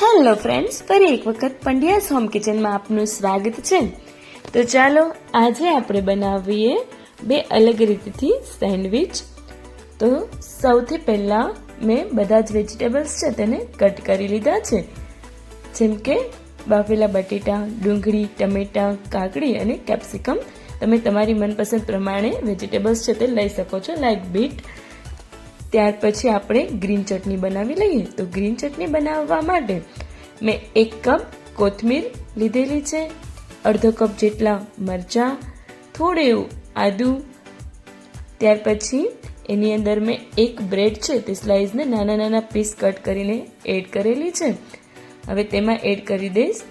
Hello friends, ફરી એક વખત પંડ્યાસ હોમ કિચનમાં આપનું સ્વાગત છે. તો ચાલો આજે આપણે બનાવીએ બે અલગ રીતથી સેન્ડવિચ. તો સૌથી પહેલાં મેં બધા જ વેજીટેબલ્સ છે તેને કટ કરી લીધા છે, જેમ કે બાફેલા બટેટા, ડુંગળી, ટમેટાં, કાકડી અને કેપ્સિકમ. તમે તમારી મનપસંદ પ્રમાણે વેજીટેબલ્સ છે તે લઈ શકો છો, લાઈક બીટ. ત્યાર પછી આપણે ગ્રીન ચટણી બનાવી લઈએ. તો ગ્રીન ચટણી બનાવવા માટે મેં 1 કપ કોથમીર લીધેલી છે, અડધો કપ જેટલા મરચાં, થોડું એવું આદું. ત્યાર પછી એની અંદર મેં 1 બ્રેડ છે તે સ્લાઇસને નાના નાના પીસ કટ કરીને એડ કરેલી છે. હવે તેમાં એડ કરી દઈશ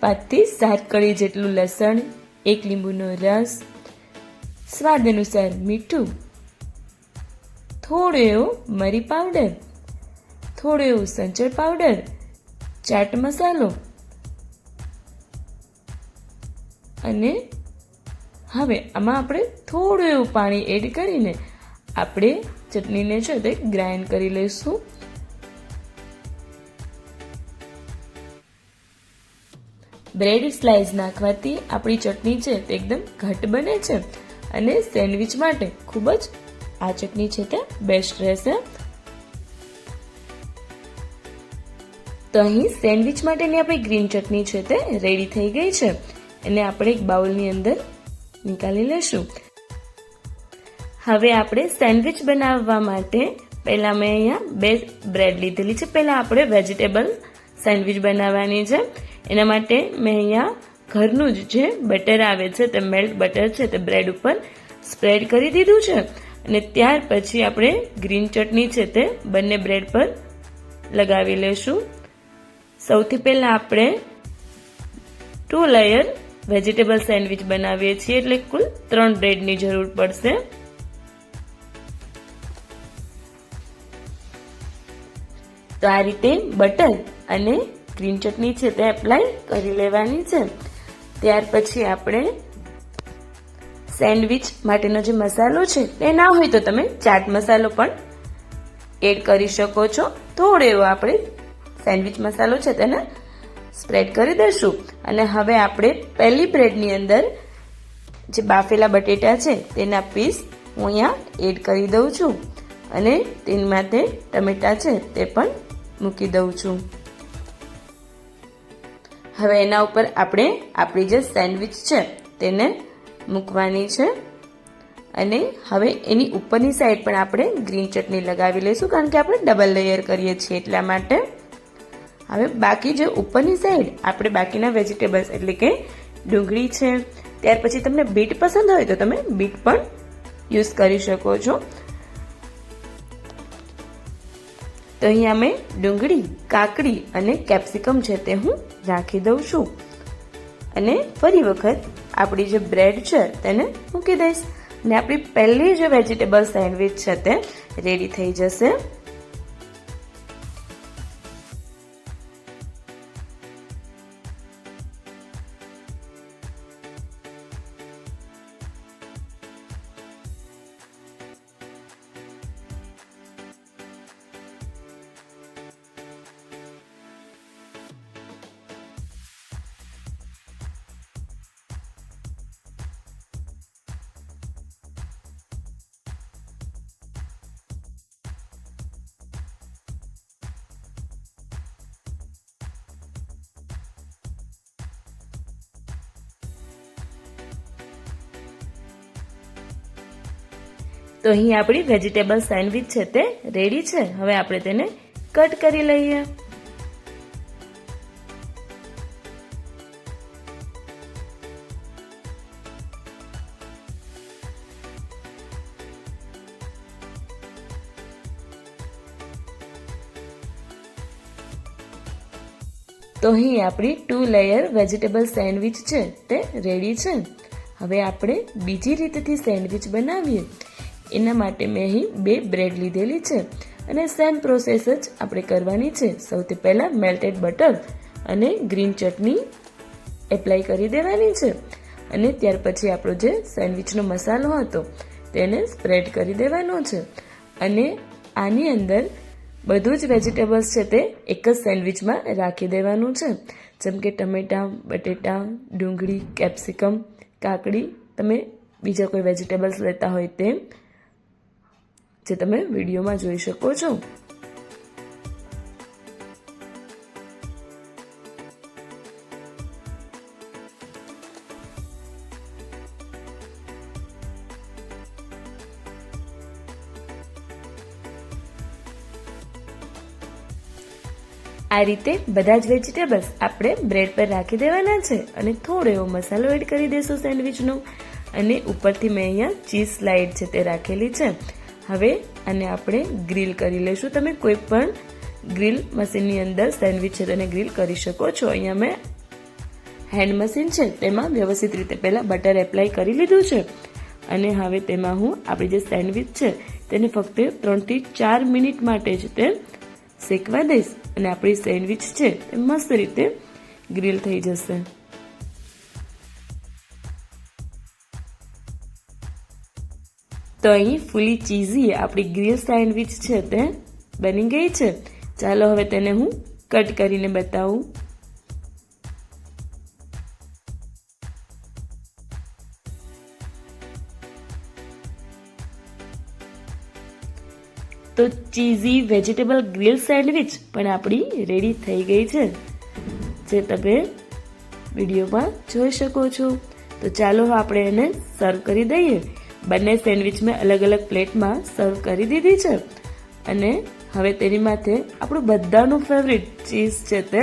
5 થી 7 કળી જેટલું લસણ, 1 લીંબુનો રસ, સ્વાદ અનુસાર મીઠું, થોડો એવો મરી પાવડર, થોડો એવો સંચળ પાવડર, ચાટ મસાલો. અને હવે આમાં આપણે થોડું એવું પાણી એડ કરીને આપણે ચટણીને છે તે ગ્રાઇન્ડ કરી લઈશું. બ્રેડ સ્લાઇસ નાખવાથી આપણી ચટણી છે તે એકદમ ઘટ બને છે અને સેન્ડવિચ માટે ખૂબ જ આ ચટણી છે તે બેસ્ટ રહેશે. તો અહીં સેન્ડવિચ માટેની આપણી ગ્રીન ચટણી છે તે રેડી થઈ ગઈ છે. એને આપણે એક બાઉલની અંદર નીકાળી લેશું. હવે આપણે સેન્ડવિચ બનાવવા માટે પહેલાં મેં અહીંયા 2 બ્રેડ લીધેલી છે. પહેલાં આપણે વેજીટેબલ સેન્ડવિચ બનાવવાની છે. એના માટે મેં અહીંયા ઘરનું જ જે બટર આવે છે તે મેલ્ટ બટર છે તે બ્રેડ ઉપર સ્પ્રેડ કરી દીધું છે. અને ત્યાર પછી આપણે ગ્રીન ચટણી છે તે બંને બ્રેડ પર લગાવી લેશું. સૌથી પહેલાં આપણે 2 લેયર વેજીટેબલ સેન્ડવિચ બનાવીએ છીએ, એટલે કુલ 3 બ્રેડની જરૂર પડશે. તો આ રીતે બટર અને ગ્રીન ચટણી છે તે એપ્લાય કરી લેવાની છે. ત્યાર પછી આપણે સેન્ડવિચ માટેનો જે મસાલો છે તે ના હોય તો તમે ચાટ મસાલો પણ એડ કરી શકો છો. થોડો એવો આપણે સેન્ડવિચ મસાલો છે તેને સ્પ્રેડ કરી દઈશું. અને હવે આપણે પહેલી બ્રેડની અંદર જે બાફેલા બટેટા છે તેના પીસ હું અહીંયા એડ કરી દઉં છું અને તેની માથે ટમેટા છે તે પણ મૂકી દઉં છું. હવે એના ઉપર આપણે આપણી જે સેન્ડવિચ છે તેને મૂકવાની છે અને હવે એની ઉપરની સાઈડ પણ આપણે ગ્રીન ચટણી લગાવી લઈશું, કારણ કે આપણે ડબલ લેયર કરીએ છીએ એટલા માટે. હવે બાકી જે ઉપરની સાઈડ આપણે બાકીના વેજીટેબલ્સ એટલે કે ડુંગળી છે, ત્યાર પછી તમને બીટ પસંદ હોય તો તમે બીટ પણ યુઝ કરી શકો છો. તો અહીંયા મેં ડુંગળી, કાકડી અને કેપ્સિકમ છે તે હું રાખી દઉં છું અને ફરી વખત આપણી જે બ્રેડ છે તેને મૂકી દઈશ અને આપણી પહેલી જે વેજીટેબલ સેન્ડવિચ છે તે રેડી થઈ જશે. તો અહીં આપણી વેજીટેબલ સેન્ડવિચ છે તે રેડી છે. હવે આપણે તેને કટ કરી લઈએ. તો અહીં આપણી 2 લેયર વેજીટેબલ સેન્ડવિચ છે તે રેડી છે. હવે આપણે બીજી રીતથી સેન્ડવિચ બનાવીએ. એના માટે મેં અહીં 2 બ્રેડ લીધેલી છે અને સેમ પ્રોસેસ જ આપણે કરવાની છે. સૌથી પહેલાં મેલ્ટેડ બટર અને ગ્રીન ચટણી એપ્લાય કરી દેવાની છે અને ત્યાર પછી આપણો જે સેન્ડવિચનો મસાલો હતો તેને સ્પ્રેડ કરી દેવાનો છે અને આની અંદર બધું જ વેજીટેબલ્સ છે તે એક જ સેન્ડવિચમાં રાખી દેવાનું છે, જેમ કે ટમેટાં, બટેટા, ડુંગળી, કેપ્સિકમ, કાકડી, તમે બીજા કોઈ વેજીટેબલ્સ લેતા હોય તે જે તમે વિડીયોમાં જોઈ શકો છો. આ રીતે બધા જ વેજીટેબલ્સ આપણે બ્રેડ પર રાખી દેવાના છે અને થોડો એવો મસાલો એડ કરી દેશું સેન્ડવિચનો, અને ઉપરથી મેં અહીંયા ચીઝ સ્લાઇડ છે તે રાખેલી છે. હવે આને આપણે ગ્રીલ કરી લઈશું. તમે કોઈ પણ ગ્રીલ મશીનની અંદર સેન્ડવિચ છે તેને ગ્રીલ કરી શકો છો. અહીંયા મેં હેન્ડ મશીન છે તેમાં વ્યવસ્થિત રીતે પહેલાં બટર એપ્લાય કરી લીધું છે, અને હવે તેમાં હું આપણી જે સેન્ડવિચ છે તેને ફક્ત 3 થી 4 મિનિટ માટે જ તે શેકવા દઈશ, અને આપણી સેન્ડવિચ છે તે મસ્ત રીતે ગ્રીલ થઈ જશે. તો અહીં ફૂલી ચીઝી આપણી ગ્રીલ સેન્ડવિચ છે તે બની ગઈ છે. ચાલો હવે તેને હું કટ કરીને બતાવું. તો ચીઝી વેજીટેબલ ગ્રીલ સેન્ડવિચ પણ આપણી રેડી થઈ ગઈ છે, જે તમે વિડીયોમાં જોઈ શકો છો. તો ચાલો આપણે એને સર્વ કરી દઈએ. બંને સેન્ડવિચ મેં અલગ અલગ પ્લેટમાં સર્વ કરી દીધી છે, અને હવે તેની માથે આપણું બધાનું ફેવરિટ ચીઝ છે તે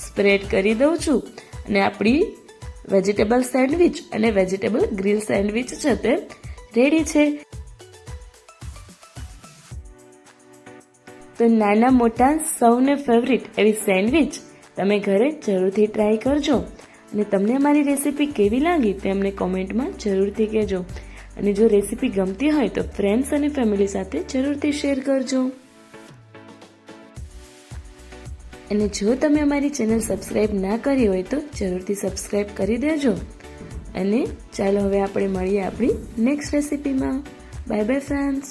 સ્પ્રેડ કરી દઉં છું, અને આપણી વેજીટેબલ સેન્ડવિચ અને વેજીટેબલ ગ્રીલ સેન્ડવિચ છે તે રેડી છે. તો નાના મોટા સૌને ફેવરિટ એવી સેન્ડવિચ તમે ઘરે જરૂરથી ટ્રાય કરજો, અને તમને અમારી રેસીપી કેવી લાગી તે અમને કોમેન્ટમાં જરૂરથી કહેજો. અને જો રેસીપી ગમતી હોય તો ફ્રેન્ડ્સ અને ફેમિલી સાથે જરૂરથી શેર કરજો. અને જો તમે અમારી ચેનલ સબસ્ક્રાઈબ ના કરી હોય તો જરૂરથી સબસ્ક્રાઈબ કરી દેજો. અને ચાલો હવે આપણે મળીએ આપણી નેક્સ્ટ રેસીપીમાં. Bye bye friends.